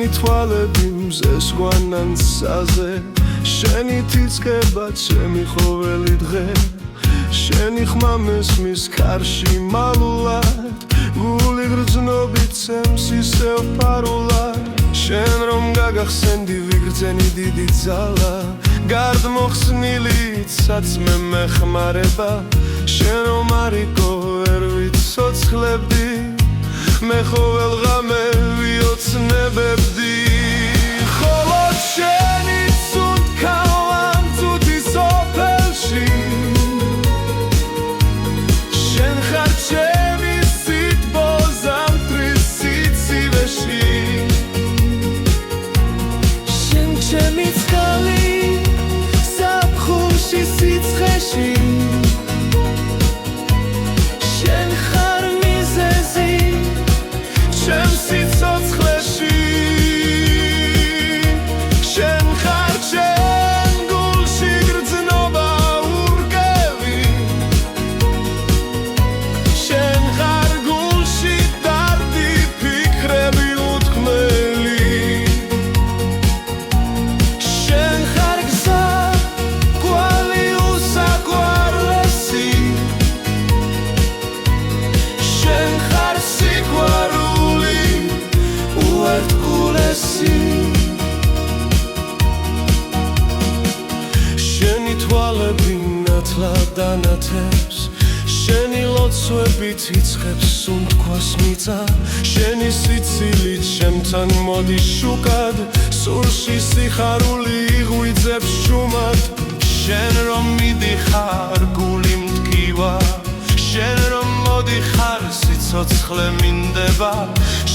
შენი თვალები მზეს გვანან საზე შენი თიწყება ჩემი ყოველი დღე შენი ხმა მესმის ქარში მალულად გული გრძნობით ცემს ისევ ფარულად შენ რომ გაგახსენდი ვიგრძენი დიდი ძალა გარდმოხსნილით საცმე მეხმარება შენ რომ არიკო ვერ ვიცოცხლებდი მე ყოველ ღამე ვიოცნებებდი ხოლო შენი ცუდკავა მწუთი სოფელში შენ ხარ ჩემი სითბოზა მტრის სიცივეში შენ ჩემი წყალი ზაფხულში სიცხეში შენი თვალები ნათლადანათებს შენი ლოცვებით იწყებს სუნთქვას მიწა შენი სიცილით ჩემთან მოდის შუკად სულში სიხარული იღვიძებს შუმად შენ რომ მიდიხარ გული მტკივა შენ რომ მოდიხარ სიცოცხლე მინდება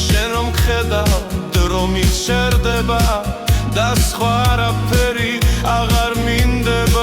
შენ რომ ხედავ დრო მიჩერდება და სხვა არაფერი აღარ მინდება